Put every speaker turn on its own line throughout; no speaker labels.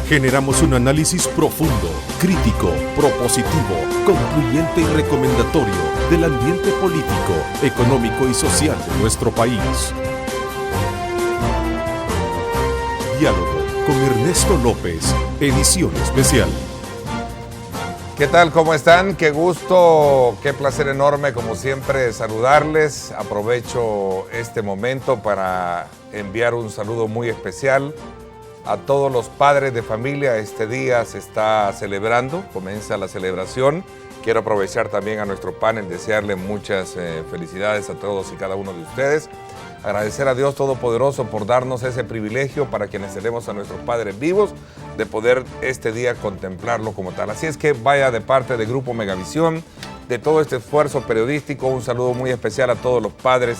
Generamos un análisis profundo, crítico, propositivo, concluyente y recomendatorio del ambiente político, económico y social de nuestro país. Diálogo con Ernesto López, edición especial.
¿Qué tal? ¿Cómo están? Qué gusto, qué placer enorme, como siempre, saludarles. Aprovecho este momento para enviar un saludo muy especial a todos los padres de familia. Este día se está celebrando, comienza la celebración. Quiero aprovechar también a nuestro panel, desearle muchas felicidades a todos y cada uno de ustedes. Agradecer a Dios Todopoderoso por darnos ese privilegio para quienes tenemos a nuestros padres vivos, de poder este día contemplarlo como tal. Así es que vaya de parte del Grupo Megavisión, de todo este esfuerzo periodístico, un saludo muy especial a todos los padres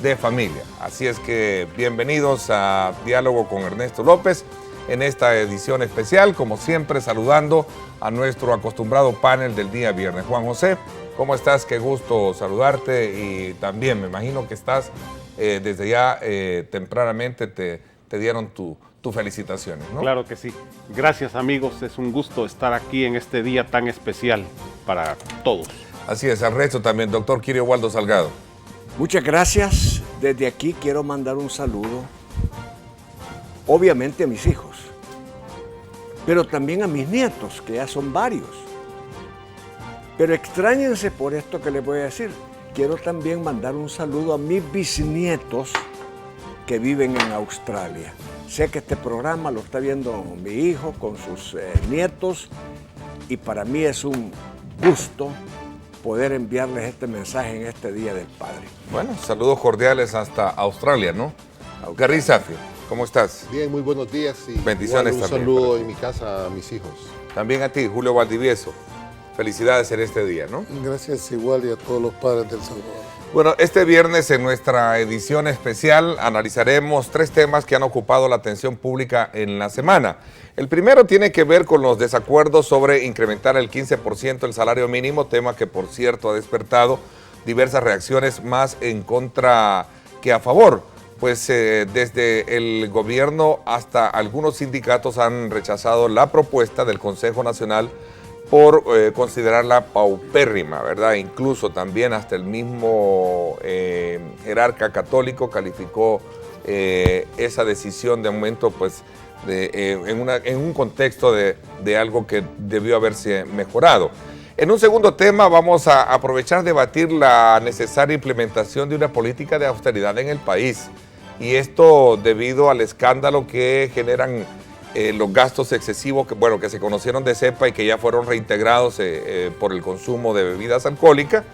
de familia. Así es que bienvenidos a Diálogo con Ernesto López en esta edición especial, como siempre saludando a nuestro acostumbrado panel del día viernes. Juan José, ¿cómo estás? Qué gusto saludarte y también me imagino que estás desde ya tempranamente te dieron tu felicitaciones, ¿no?
Claro que sí. Gracias, amigos. Es un gusto estar aquí en este día tan especial para todos.
Así es, al resto también, doctor Kirio Waldo Salgado.
Muchas gracias. Desde aquí quiero mandar un saludo, obviamente a mis hijos, pero también a mis nietos, que ya son varios. Pero extrañense por esto que les voy a decir. Quiero también mandar un saludo a mis bisnietos que viven en Australia. Sé que este programa lo está viendo mi hijo con sus nietos y para mí es un gusto poder enviarles este mensaje en este Día del Padre.
Bueno, saludos cordiales hasta Australia, ¿no? Gary Zafio, ¿cómo estás?
Bien, muy buenos días y
bendiciones
un
también.
saludo en mi casa a mis hijos.
También a ti, Julio Valdivieso. Felicidades en este día, ¿no?
Gracias igual y a todos los padres del Salvador.
Bueno, este viernes en nuestra edición especial analizaremos 3 temas que han ocupado la atención pública en la semana. El primero tiene que ver con los desacuerdos sobre incrementar el 15% el salario mínimo, tema que por cierto ha despertado diversas reacciones más en contra que a favor. Pues desde el gobierno hasta algunos sindicatos han rechazado la propuesta del Consejo Nacional por considerarla paupérrima, ¿verdad? Incluso también hasta el mismo jerarca católico calificó esa decisión de aumento pues, en un contexto de algo que debió haberse mejorado. En un segundo tema vamos a aprovechar de debatir la necesaria implementación de una política de austeridad en el país. Y esto debido al escándalo que generan los gastos excesivos que se conocieron de cepa y que ya fueron reintegrados por el consumo de bebidas alcohólicas.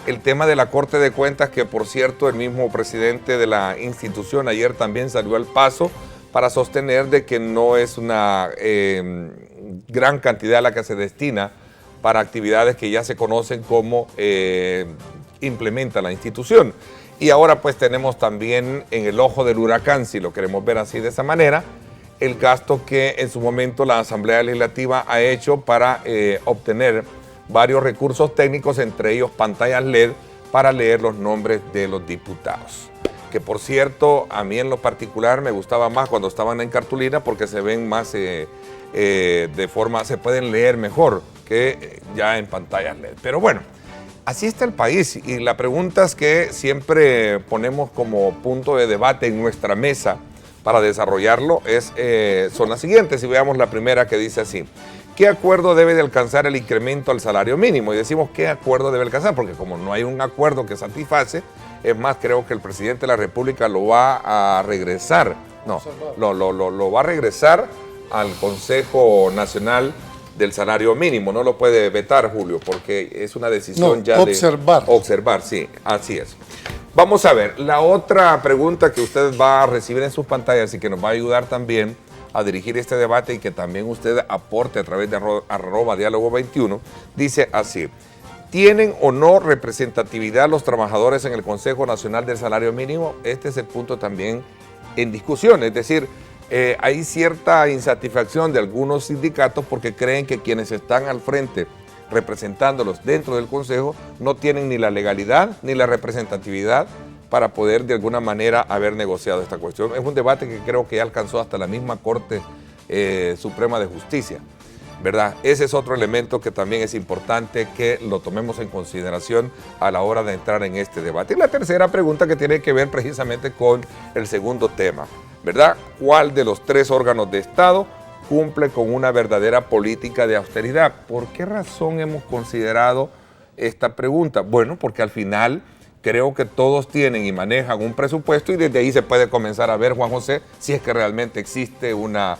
El tema de la Corte de Cuentas, que por cierto el mismo presidente de la institución ayer también salió al paso para sostener de que no es una gran cantidad la que se destina para actividades que ya se conocen como implementa la institución. Y ahora pues tenemos también en el ojo del huracán, si lo queremos ver así de esa manera, el gasto que en su momento la Asamblea Legislativa ha hecho para obtener varios recursos técnicos, entre ellos pantallas LED, para leer los nombres de los diputados. Que por cierto, a mí en lo particular me gustaba más cuando estaban en cartulina porque se ven más se pueden leer mejor que ya en pantallas LED. Pero bueno, así está el país y las preguntas que siempre ponemos como punto de debate en nuestra mesa para desarrollarlo son las siguientes. Y veamos la primera, que dice así: ¿qué acuerdo debe de alcanzar el incremento al salario mínimo? Y decimos ¿qué acuerdo debe alcanzar? Porque como no hay un acuerdo que satisface, es más, creo que el presidente de la República lo va a regresar, lo va a regresar al Consejo Nacional del Salario Mínimo. No lo puede vetar, Julio, porque es una decisión de observar, sí, así es. Vamos a ver, la otra pregunta que usted va a recibir en sus pantallas y que nos va a ayudar también a dirigir este debate y que también usted aporte a través de @diálogo21, dice así: ¿tienen o no representatividad los trabajadores en el Consejo Nacional del Salario Mínimo? Este es el punto también en discusión, es decir, hay cierta insatisfacción de algunos sindicatos porque creen que quienes están al frente representándolos dentro del Consejo no tienen ni la legalidad ni la representatividad para poder de alguna manera haber negociado esta cuestión. Es un debate que creo que ya alcanzó hasta la misma Corte Suprema de Justicia, ¿verdad? Ese es otro elemento que también es importante que lo tomemos en consideración a la hora de entrar en este debate. Y la tercera pregunta que tiene que ver precisamente con el segundo tema, ¿verdad? ¿Cuál de los 3 órganos de Estado cumple con una verdadera política de austeridad? ¿Por qué razón hemos considerado esta pregunta? Bueno, porque al final creo que todos tienen y manejan un presupuesto y desde ahí se puede comenzar a ver, Juan José, si es que realmente existe una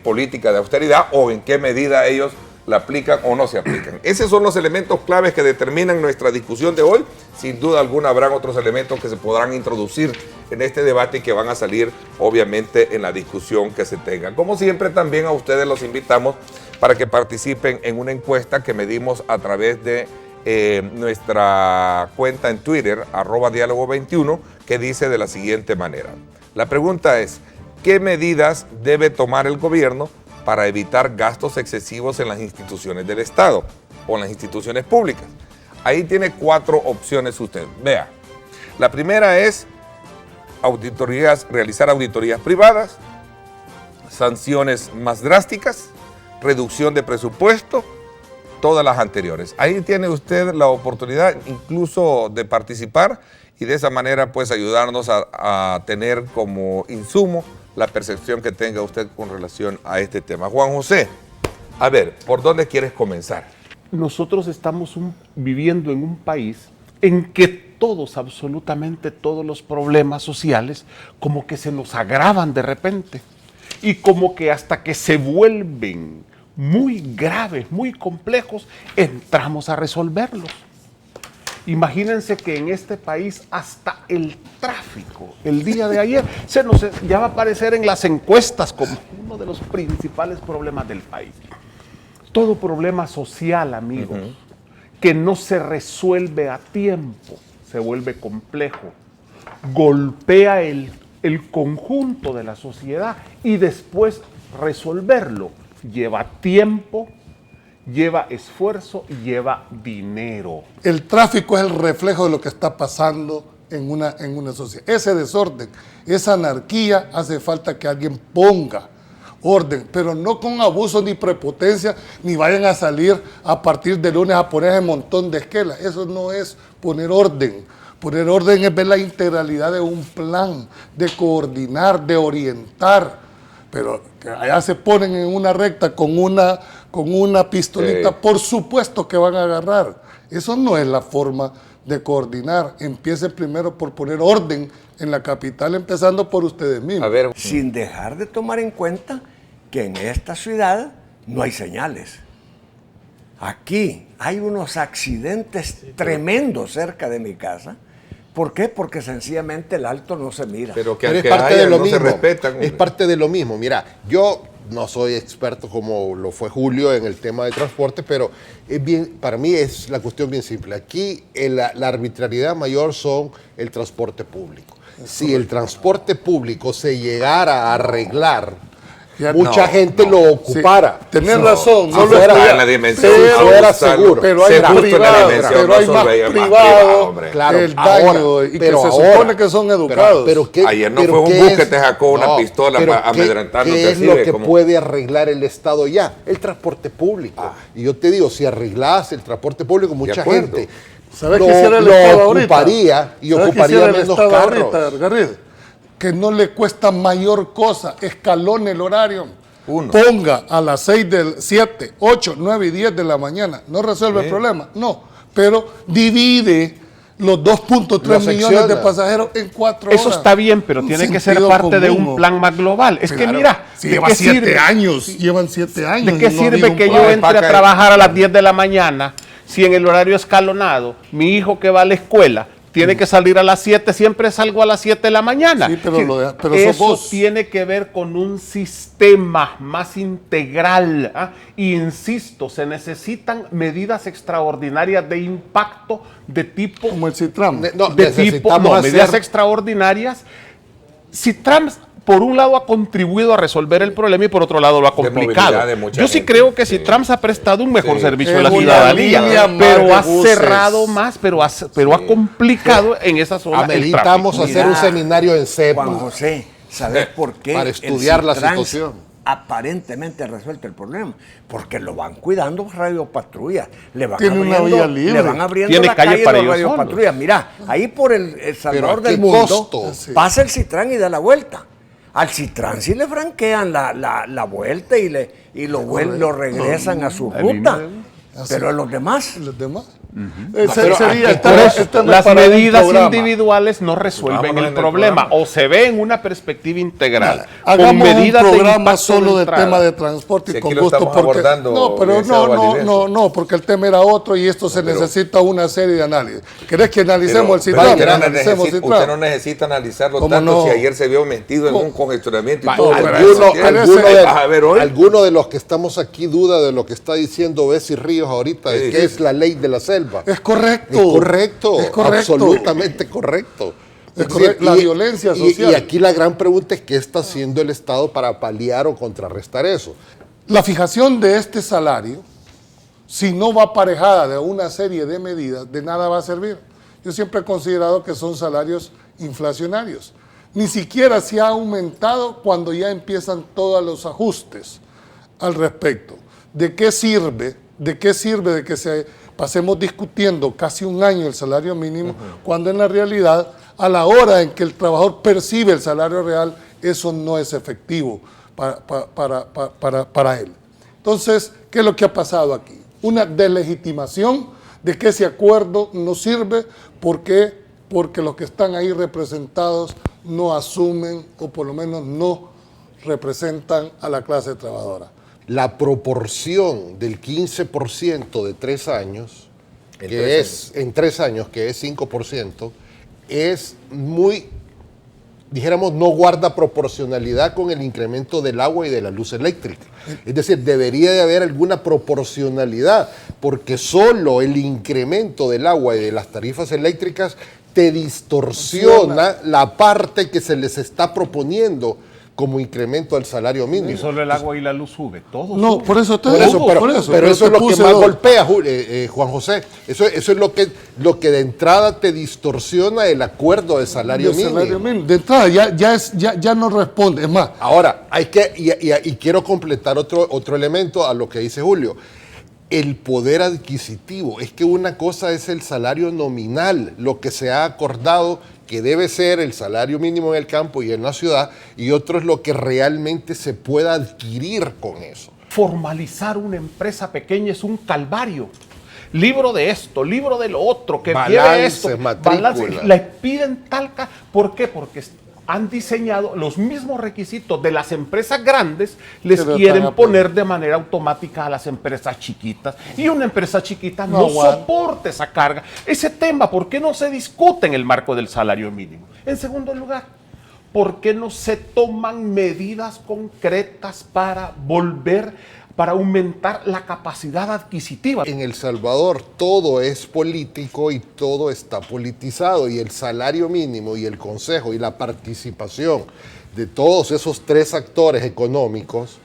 política de austeridad o en qué medida ellos la aplican o no se aplican. Esos son los elementos claves que determinan nuestra discusión de hoy. Sin duda alguna habrán otros elementos que se podrán introducir en este debate y que van a salir obviamente en la discusión que se tenga. Como siempre, también a ustedes los invitamos para que participen en una encuesta que medimos a través de nuestra cuenta en Twitter, @diálogo21, que dice de la siguiente manera. La pregunta es: ¿qué medidas debe tomar el gobierno para evitar gastos excesivos en las instituciones del Estado o en las instituciones públicas? Ahí tiene 4 opciones usted. Vea, la primera es realizar auditorías privadas, sanciones más drásticas, reducción de presupuesto, todas las anteriores. Ahí tiene usted la oportunidad incluso de participar y de esa manera pues ayudarnos a tener como insumo la percepción que tenga usted con relación a este tema. Juan José, a ver, ¿por dónde quieres comenzar?
Nosotros estamos viviendo en un país en que todos, absolutamente todos los problemas sociales como que se nos agravan de repente y como que hasta que se vuelven muy graves, muy complejos, entramos a resolverlos. Imagínense que en este país hasta el tráfico, el día de ayer, ya va a aparecer en las encuestas como uno de los principales problemas del país. Todo problema social, amigos, que no se resuelve a tiempo, se vuelve complejo, golpea el conjunto de la sociedad y después resolverlo lleva tiempo, lleva esfuerzo y lleva dinero.
El tráfico es el reflejo de lo que está pasando en una sociedad. Ese desorden, esa anarquía, hace falta que alguien ponga orden, pero no con abuso ni prepotencia, ni vayan a salir a partir de lunes a poner ese montón de esquelas. Eso no es poner orden. Poner orden es ver la integralidad de un plan, de coordinar, de orientar. Pero que allá se ponen en una recta con una pistolita, por supuesto que van a agarrar. Eso no es la forma de coordinar. Empiecen primero por poner orden en la capital, empezando por ustedes mismos.
A ver,
Sin dejar de tomar en cuenta que en esta ciudad no hay señales. Aquí hay unos accidentes tremendos cerca de mi casa. ¿Por qué? Porque sencillamente el alto no se mira.
pero que
Pero
aunque
es parte
haya,
de lo
no
mismo.
se respetan.
Es parte de lo mismo. Mira, yo no soy experto como lo fue Julio en el tema de transporte, pero es bien, para mí es la cuestión bien simple. Aquí la arbitrariedad mayor son el transporte público. Si el transporte público se llegara a arreglar, mucha gente lo ocupara.
Sí, tenés razón,
no lo
fuera,
está en la dimensión,
fuera
Gonzalo,
seguro.
Pero hay
se
más
justo en la
privado,
dimensión,
pero
no
hay
solo
más
hay más
privado,
hombre.
Claro,
el daño, y que se supone que son educados.
Ayer no fue un bus que te sacó una pistola
pero
para amedrentándote
¿qué es
así
lo
de
que
como-
puede arreglar el Estado ya? El transporte público. Y yo te digo, si arreglase el transporte público, mucha
acuerdo.
gente
¿Sabes
lo,
qué hiciera el
lo
Estado ahorita?
ocuparía y
¿Sabes qué
ocuparía
hiciera el
menos
Estado
carros.
ahorita, Garrido? Que no le cuesta mayor cosa, escalone el horario.
Uno.
Ponga a las 7, 8, 9 y 10 de la mañana. ¿No resuelve el problema? No, pero divide los 2.3
Lo
millones de
secciona.
pasajeros en 4 horas.
Eso está bien, pero
Un
tiene que ser
sentido
parte de
común.
un plan más global. Es que
Claro.
mira,
Si
¿de
lleva
qué
7
sirve?
años, llevan 7 años.
¿De qué
y no
sirve
digo un
que
plan.
yo
plan.
entre a trabajar a las 10 de la mañana si en el horario escalonado mi hijo que va a la escuela tiene que salir a las 7, siempre salgo a las 7 de la mañana?
Sí, pero sos
eso
vos.
tiene que ver con un sistema más integral. Y insisto, se necesitan medidas extraordinarias de impacto de tipo
Como el Citram.
medidas extraordinarias. Citram, por un lado, ha contribuido a resolver el problema y por otro lado lo ha complicado.
movilidad de mucha
Yo sí
gente,
creo que
sí.
Citram se ha prestado un mejor servicio a
Es
la
una
ciudadanía,
línea más
pero
de
ha
buses.
cerrado más, pero ha complicado en esa zona el
Ameritamos
tráfico.
hacer un seminario en CEPA
Juan José, ¿sabes por qué?
para
el
estudiar la
Citrans
situación.
aparentemente resuelto el problema, porque lo van cuidando radiopatrullas, le van
Tiene una
abriendo,
vía libre.
le van abriendo
Tiene
la
calle
calle
para
los
ellos
radiopatrullas. Mira, ahí por el Salvador
¿a qué
del Mundo
costo?
Sí.
pasa el Citrán y da la vuelta. Al Citrán sí le franquean la vuelta y lo regresan a su ruta. Pero a los demás,
Los demás.
pero
Sería
¿a qué costo?
Las
para un
medidas
programa.
individuales no resuelven
Vámonos
el
en el
problema.
programa.
O se ve en una perspectiva integral.
Hagamos un
medidas de
programa
impacto
solo de
entrada.
tema de transporte
Si
y con
aquí lo
gusto.
estamos
Porque,
abordando,
no, pero
licenciado Valdivieso.
no, porque el tema era otro y esto se
pero-
necesita una serie de análisis. ¿Querés que analicemos el
Pero
Citrán?
usted no
Analicemos
necesita-
Citrán.
usted no necesita analizarlo
¿Cómo
tanto
no?
si ayer se vio metido en
¿Cómo?
un congestionamiento y
Va,
todo.
pero
Alguno,
eso- pero
alguno
ese-
de,
a ver, hoy.
alguno de los que estamos aquí duda de lo que está diciendo Bessie Ríos ahorita, de
Sí,
que
sí.
es la ley de la selva.
Es correcto.
Es correcto,
Es correcto.
absolutamente correcto.
Es correcto. La violencia social.
Y aquí la gran pregunta es qué está haciendo el Estado para paliar o contrarrestar eso.
La fijación de este salario, si no va aparejada de una serie de medidas, de nada va a servir. Yo siempre he considerado que son salarios inflacionarios. Ni siquiera se ha aumentado cuando ya empiezan todos los ajustes al respecto. ¿De qué sirve? ¿De qué sirve de que pasemos discutiendo casi un año el salario mínimo cuando en la realidad, a la hora en que el trabajador percibe el salario real, eso no es efectivo para él? Entonces, ¿qué es lo que ha pasado aquí? Una deslegitimación de que ese acuerdo no sirve. ¿Por qué? Porque los que están ahí representados no asumen o por lo menos no representan a la clase trabajadora.
La proporción del 15% de 3 años, en 3 años, que es 5%, es muy, dijéramos, no guarda proporcionalidad con el incremento del agua y de la luz eléctrica. Es decir, debería de haber alguna proporcionalidad, porque solo el incremento del agua y de las tarifas eléctricas te distorsiona la parte que se les está proponiendo como incremento al salario mínimo.
Y solo el agua y la luz sube. Todo
No,
sube.
por eso te
Por
digo,
eso, pero eso
te
es lo que
puse
más
dos.
golpea, Juan José. Eso es lo que de entrada te distorsiona el acuerdo de salario
De
mínimo.
salario mínimo. De entrada, ya no responde. Es más,
Ahora, y quiero completar otro elemento a lo que dice Julio. El poder adquisitivo. Es que una cosa es el salario nominal, lo que se ha acordado que debe ser el salario mínimo en el campo y en la ciudad, y otro es lo que realmente se pueda adquirir con eso.
Formalizar una empresa pequeña es un calvario. Libro de esto, libro de lo otro, que
Balance,
lleve esto.
matrícula.
Le piden ¿Por qué? Porque han diseñado los mismos requisitos de las empresas grandes, les
Pero
quieren
están
poner de manera automática a las empresas chiquitas. Y una empresa chiquita no
aguanta.
soporta esa carga. Ese tema, ¿por qué no se discute en el marco del salario mínimo? En segundo lugar, ¿por qué no se toman medidas concretas para aumentar la capacidad adquisitiva?
En El Salvador todo es político y todo está politizado, y el salario mínimo y el consejo y la participación de todos esos 3 actores económicos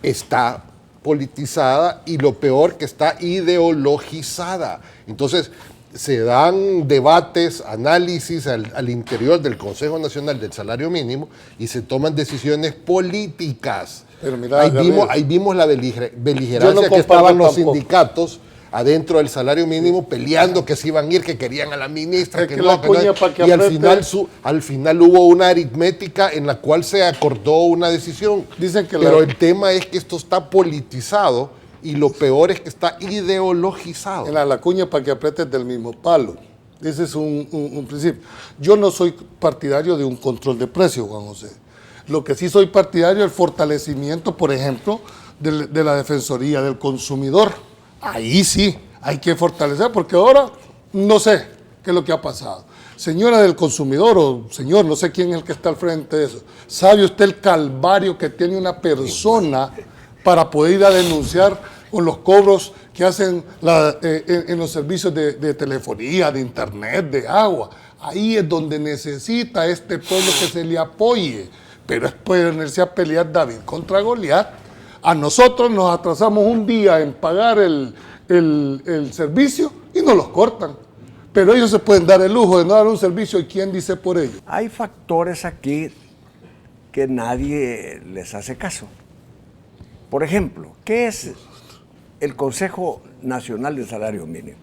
está politizada, y lo peor que está ideologizada. Entonces se dan debates, análisis al interior del Consejo Nacional del Salario Mínimo y se toman decisiones políticas.
Pero mira,
Ahí vimos la
Yo
beligerancia
no
que
comparto
estaban los
tampoco.
sindicatos adentro del salario mínimo peleando que se iban a ir, que querían a la ministra,
Es que
que
la
no, que
cuña
no.
pa' que
Y
apriete.
al final hubo una aritmética en la cual se acordó una decisión.
Dicen que
Pero
la-
el tema es que esto está politizado, y lo peor es que está ideologizado.
en la cuña para que apretes del mismo palo. Ese es un principio. Yo no soy partidario de un control de precios, Juan José. Lo que sí soy partidario es el fortalecimiento, por ejemplo, de la Defensoría del Consumidor. Ahí sí, hay que fortalecer, porque ahora no sé qué es lo que ha pasado. Señora del consumidor, o señor, no sé quién es el que está al frente de eso, ¿sabe usted el calvario que tiene una persona para poder ir a denunciar con los cobros que hacen en los servicios de telefonía, de internet, de agua? Ahí es donde necesita este pueblo que se le apoye, pero es ponerse a pelear David contra Goliat. A nosotros nos atrasamos un día en pagar el servicio y nos los cortan. Pero ellos se pueden dar el lujo de no dar un servicio, ¿y quién dice por ello?
hay factores aquí que nadie les hace caso. Por ejemplo, ¿qué es el Consejo Nacional del Salario Mínimo?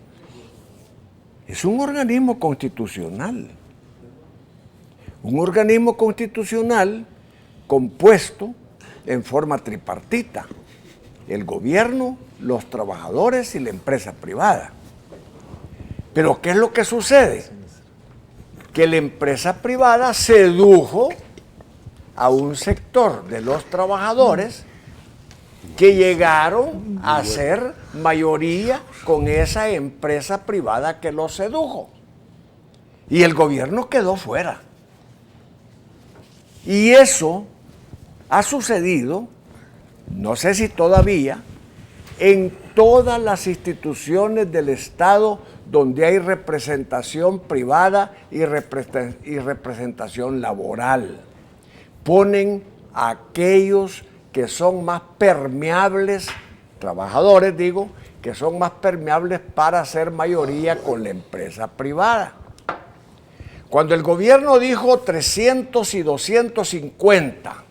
Es un organismo constitucional. Un organismo constitucional compuesto en forma tripartita. El gobierno, los trabajadores y la empresa privada. Pero ¿qué es lo que sucede? Que la empresa privada sedujo a un sector de los trabajadores que llegaron a ser mayoría con esa empresa privada que los sedujo. Y el gobierno quedó fuera. Y eso ha sucedido, no sé si todavía, en todas las instituciones del Estado donde hay representación privada y representación laboral. Ponen a aquellos que son más permeables, trabajadores digo, que son más permeables para ser mayoría con la empresa privada. Cuando el gobierno dijo 300 y 250,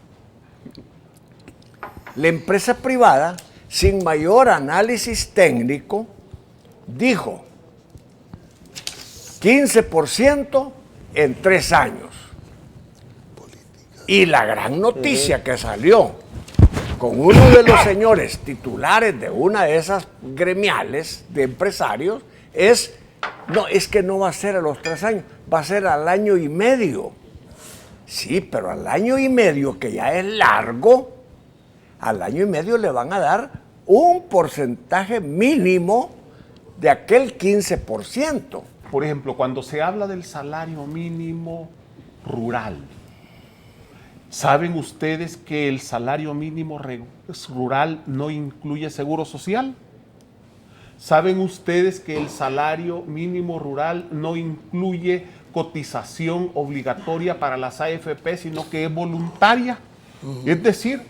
la empresa privada, sin mayor análisis técnico, dijo 15% en 3 años. Y la gran noticia que salió con uno de los señores titulares de una de esas gremiales de empresarios es que no va a ser a los 3 años, va a ser al año y medio. Sí, pero al año y medio, que ya es largo, al año y medio le van a dar un porcentaje mínimo de aquel 15%.
Por ejemplo, cuando se habla del salario mínimo rural, ¿saben ustedes que el salario mínimo rural no incluye seguro social? ¿Saben ustedes que el salario mínimo rural no incluye cotización obligatoria para las AFP, sino que es voluntaria? Es decir,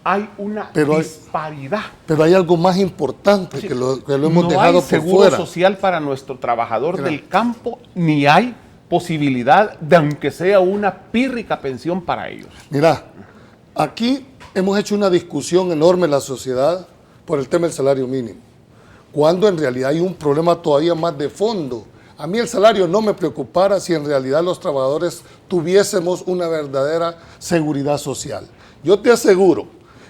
hay una disparidad.
Pero hay algo más importante que lo hemos dejado por fuera.
No hay seguro social para nuestro trabajador del campo, ni hay posibilidad de, aunque sea una pírrica pensión para ellos.
Mira, aquí hemos hecho una discusión enorme en la sociedad por el tema del salario mínimo, cuando en realidad hay un problema todavía más de fondo. A mí el salario no me preocupara si en realidad los trabajadores tuviésemos una verdadera seguridad social. Yo te aseguro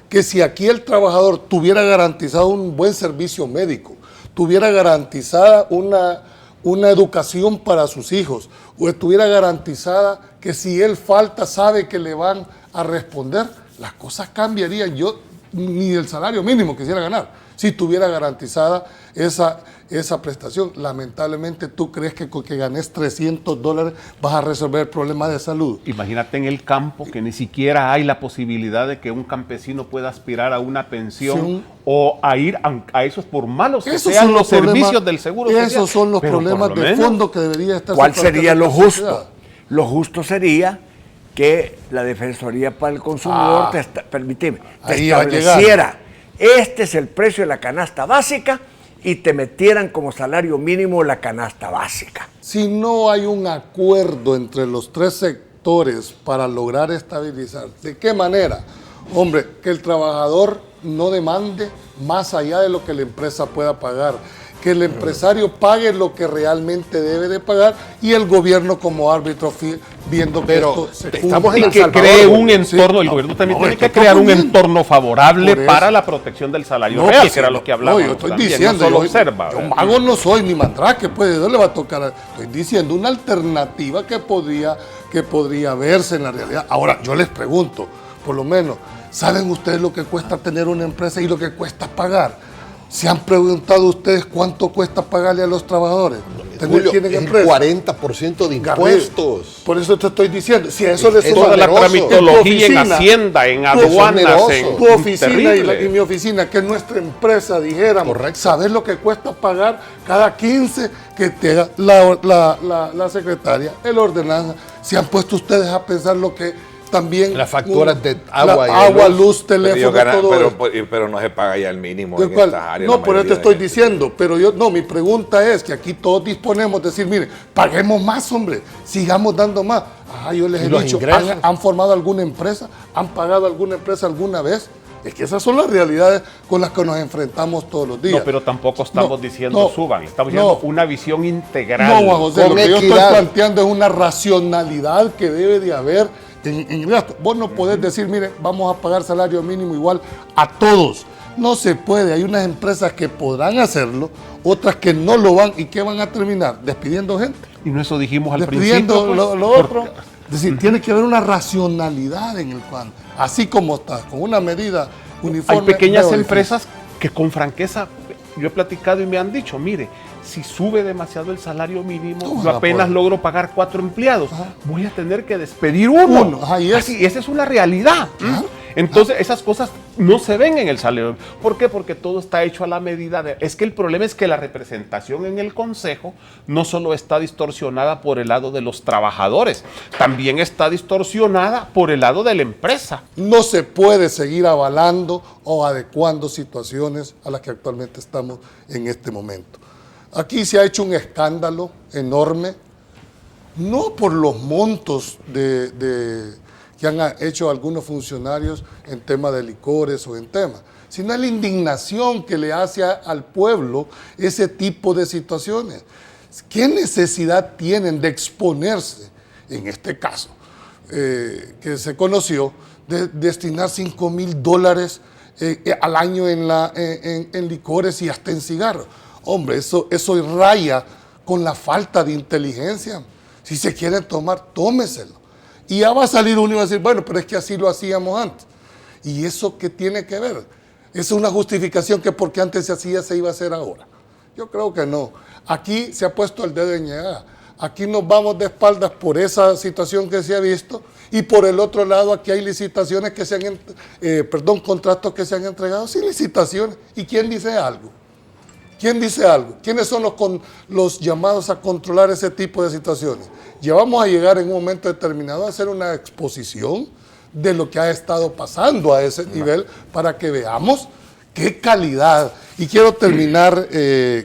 que si aquí el trabajador tuviera garantizado un buen servicio médico, tuviera garantizada una educación para sus hijos, o estuviera garantizada que si él falta sabe que le van a responder, las cosas cambiarían. Yo ni el salario mínimo quisiera ganar si tuviera garantizada esa prestación. Lamentablemente, ¿tú crees que con que ganes $300 vas a resolver el problema de salud?
Imagínate en el campo que ni siquiera hay la posibilidad de que un campesino pueda aspirar a una pensión o a ir a esos, por malos que sean los servicios del seguro social.
Esos son los problemas de fondo que debería estar.
¿Cuál sería lo justo? Lo justo sería que la Defensoría para el Consumidor te estableciera, este es el precio de la canasta básica, y te metieran como salario mínimo la canasta básica.
Si no hay un acuerdo entre los 3 sectores para lograr estabilizar, ¿de qué manera? Hombre, que el trabajador no demande más allá de lo que la empresa pueda pagar, que el empresario pague lo que realmente debe de pagar y el gobierno como árbitro viendo que esto se cumpla.
Estamos en El Salvador, cree un entorno, el gobierno también tiene que crear un entorno favorable para la protección del salario real, que era lo que hablábamos.
No, yo estoy diciendo, yo mago no soy, ni mandrake, pues, no le va a tocar. Estoy diciendo una alternativa que podría verse en la realidad. Ahora, yo les pregunto, por lo menos, ¿saben ustedes lo que cuesta tener una empresa y lo que cuesta pagar? ¿Se han preguntado ustedes cuánto cuesta pagarle a los trabajadores?
Julio, es el 40% de impuestos.
Por eso te estoy diciendo, si a eso le suma
toda la tramitología en Hacienda, en aduanas, en
tu oficina y mi oficina, que es nuestra empresa, dijéramos, ¿sabes lo que cuesta pagar cada 15 que te haga la secretaria, el ordenanza? ¿Se han puesto ustedes a pensar lo que también
las facturas de agua,
luz, teléfono,
pero no se paga ya el mínimo en esta área?
No, por eso te estoy diciendo, pero mi pregunta es que aquí todos disponemos de decir, mire, paguemos más, hombre, sigamos dando más. Yo les he dicho, ¿han formado alguna empresa? ¿Han pagado alguna empresa alguna vez? Es que esas son las realidades con las que nos enfrentamos todos los días.
No, pero tampoco estamos diciendo
no,
suban, estamos diciendo una visión integral.
No, Juan José, lo
con
que yo estoy
equidad.
planteando es una racionalidad que debe de haber en el gasto. Vos no podés decir, mire, vamos a pagar salario mínimo igual a todos. No se puede. Hay unas empresas que podrán hacerlo, otras que no lo van. ¿Y qué van a terminar? Despidiendo gente.
Y no eso dijimos al
Despidiendo
principio. Pues,
lo otro. Es decir, tiene que haber una racionalidad en el cual, así como está, con una medida uniforme.
Hay pequeñas
veo
empresas que con franqueza, yo he platicado y me han dicho, mire, si sube demasiado el salario mínimo,
No van
yo
a
apenas
poder.
logro pagar 4 empleados, voy a tener que despedir uno.
Ajá, y
Esa es una realidad. Entonces, esas cosas no se ven en el salario. ¿Por qué? Porque todo está hecho a la medida de... Es que el problema es que la representación en el Consejo no solo está distorsionada por el lado de los trabajadores, también está distorsionada por el lado de la empresa.
No se puede seguir avalando o adecuando situaciones a las que actualmente estamos en este momento. Aquí se ha hecho un escándalo enorme, no por los montos que han hecho algunos funcionarios en tema de licores o en temas, sino la indignación que le hace al pueblo ese tipo de situaciones. ¿Qué necesidad tienen de exponerse, en este caso, que se conoció, de destinar $5,000 al año en licores y hasta en cigarros? Hombre, eso raya con la falta de inteligencia. Si se quieren tomar, tómeselo. Y ya va a salir uno y va a decir, bueno, pero es que así lo hacíamos antes. ¿Y eso qué tiene que ver? ¿Es una justificación que porque antes se hacía se iba a hacer ahora? Yo creo que no. Aquí se ha puesto el dedo en llaga. Aquí nos vamos de espaldas por esa situación que se ha visto y por el otro lado aquí hay licitaciones que se han, contratos que se han entregado sin licitaciones. ¿Y quién dice algo? ¿Quién dice algo? ¿Quiénes son los llamados a controlar ese tipo de situaciones? Ya vamos a llegar en un momento determinado a hacer una exposición de lo que ha estado pasando a ese nivel para que veamos qué calidad. Y quiero terminar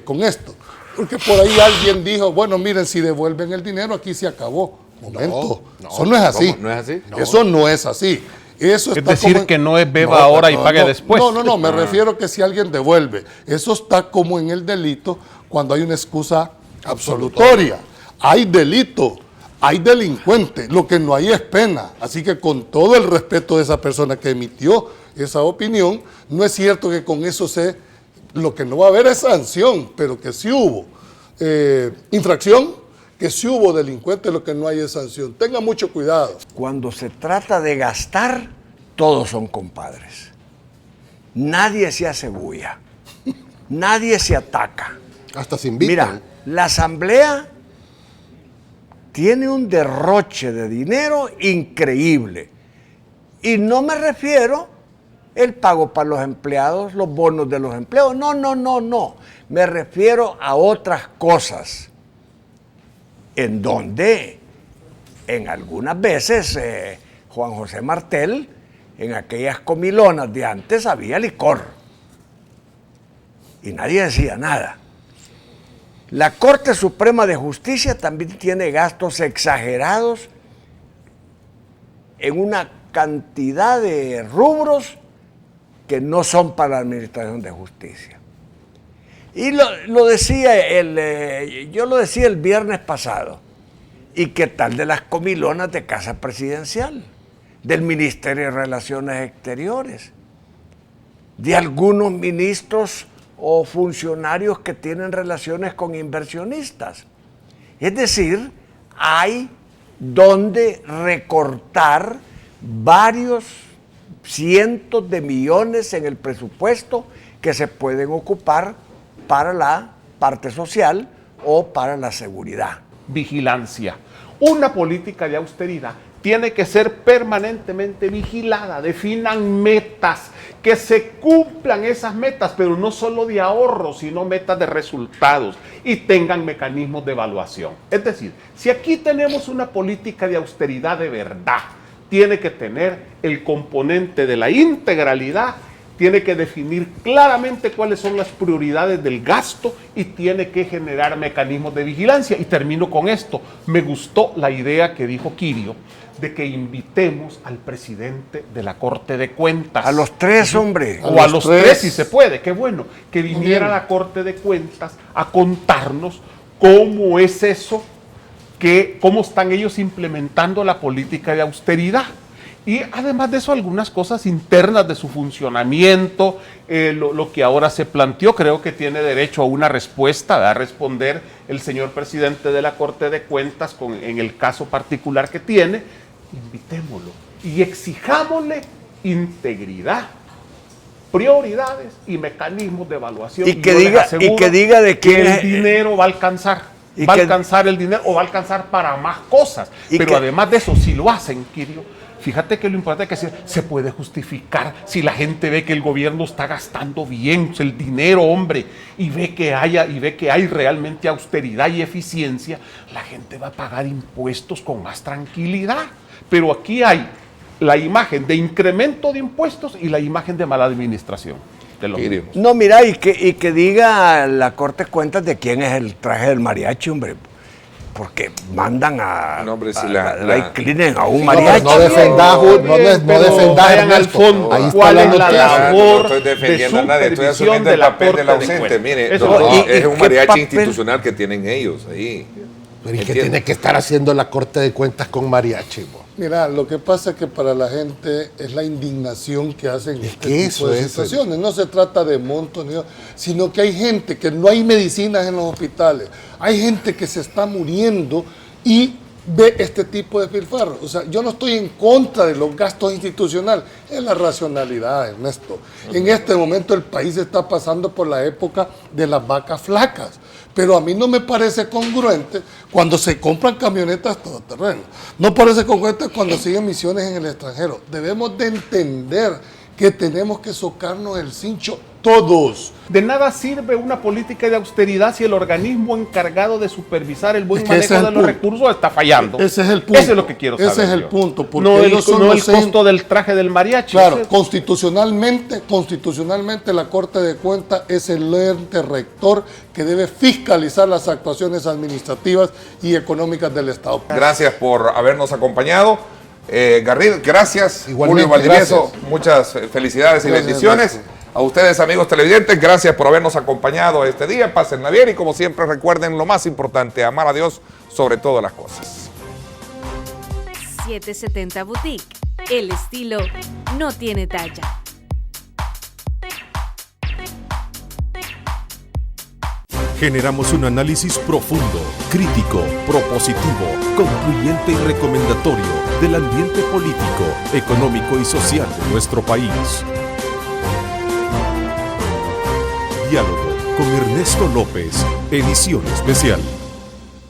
con esto, porque por ahí alguien dijo, bueno, miren, si devuelven el dinero, aquí se acabó. Momento, eso no es así.
¿Cómo? ¿No es así? No.
Eso no es así. Eso
Es
está
decir,
como
que no es beba ahora y pague después.
No, me refiero que si alguien devuelve, eso está como en el delito cuando hay una excusa absolutoria. Hay delito, hay delincuente, lo que no hay es pena. Así que con todo el respeto de esa persona que emitió esa opinión, no es cierto que con eso lo que no va a haber es sanción, pero que sí hubo infracción, que si hubo delincuentes, lo que no hay es sanción. Tenga mucho cuidado.
Cuando se trata de gastar, todos son compadres. Nadie se hace bulla. Nadie se ataca.
Hasta se invitan.
Mira, la asamblea tiene un derroche de dinero increíble. Y no me refiero el pago para los empleados, los bonos de los empleados. No. Me refiero a otras cosas. En donde, en algunas veces, Juan José Martel, en aquellas comilonas de antes, había licor. Y nadie decía nada. La Corte Suprema de Justicia también tiene gastos exagerados en una cantidad de rubros que no son para la Administración de Justicia. Y yo lo decía el viernes pasado. ¿Y qué tal de las comilonas de Casa Presidencial? Del Ministerio de Relaciones Exteriores, de algunos ministros o funcionarios que tienen relaciones con inversionistas. Es decir, hay donde recortar varios cientos de millones en el presupuesto que se pueden ocupar para la parte social o para la seguridad.
Vigilancia. Una política de austeridad tiene que ser permanentemente vigilada. Definan metas, que se cumplan esas metas, pero no solo de ahorro, sino metas de resultados y tengan mecanismos de evaluación. Es decir, si aquí tenemos una política de austeridad de verdad, tiene que tener el componente de la integralidad tiene que definir claramente cuáles son las prioridades del gasto y tiene que generar mecanismos de vigilancia. Y termino con esto. Me gustó la idea que dijo Kirio de que invitemos al presidente de la Corte de Cuentas.
A los tres, hombre.
O a los tres si se puede. Qué bueno. Que viniera a la Corte de Cuentas a contarnos cómo es eso, cómo están ellos implementando la política de austeridad. Y además de eso, algunas cosas internas de su funcionamiento, lo que ahora se planteó, creo que tiene derecho a una respuesta, a responder el señor presidente de la Corte de Cuentas en el caso particular que tiene. Invitémoslo y exijámosle integridad, prioridades y mecanismos de evaluación.
Y que diga de quién
el dinero va a alcanzar. Va a alcanzar el dinero o va a alcanzar para más cosas. Pero además de eso, si lo hacen, Kirio, fíjate que lo importante es que se puede justificar si la gente ve que el gobierno está gastando bien el dinero, hombre, y ve que hay realmente austeridad y eficiencia, la gente va a pagar impuestos con más tranquilidad. Pero aquí hay la imagen de incremento de impuestos y la imagen de mala administración.
No, mira, y que diga la Corte de Cuentas de quién es el traje del mariachi, hombre. Porque mandan a inclinen a un mariachi.
No defendas,
al fondo.
Ahí está
¿Cuál es la labor?
No estoy defendiendo a nadie, estoy asumiendo el papel del ausente. Mire, es un mariachi institucional que tienen ellos ahí.
Pero ¿y qué tiene que estar haciendo la Corte de Cuentas con mariachi, bo?
Mira, lo que pasa es que para la gente es la indignación que hacen este tipo de situaciones. No se trata de montos, sino que hay gente que no hay medicinas en los hospitales. Hay gente que se está muriendo y ve este tipo de pilfarros. O sea, yo no estoy en contra de los gastos institucionales, es la racionalidad, Ernesto. En este momento el país está pasando por la época de las vacas flacas. Pero a mí no me parece congruente cuando se compran camionetas todoterreno. No parece congruente cuando siguen misiones en el extranjero. Debemos de entender que tenemos que socarnos el cincho todos.
De nada sirve una política de austeridad si el organismo encargado de supervisar el buen manejo de los recursos está fallando.
Ese es el punto.
Eso es lo que quiero saber.
Ese es el punto. Porque
no el costo del traje del mariachi.
Claro, constitucionalmente la Corte de Cuentas es el ente rector que debe fiscalizar las actuaciones administrativas y económicas del Estado.
Gracias por habernos acompañado. Garrido, gracias.
Igualmente,
Julio Valdivieso, muchas felicidades y bendiciones.
Gracias.
A ustedes, amigos televidentes, gracias por habernos acompañado este día. Pásenla bien y, como siempre, recuerden lo más importante, amar a Dios sobre todas las cosas.
770 Boutique. El estilo no tiene talla.
Generamos un análisis profundo, crítico, propositivo, concluyente y recomendatorio del ambiente político, económico y social de nuestro país. Diálogo con Ernesto López, edición especial.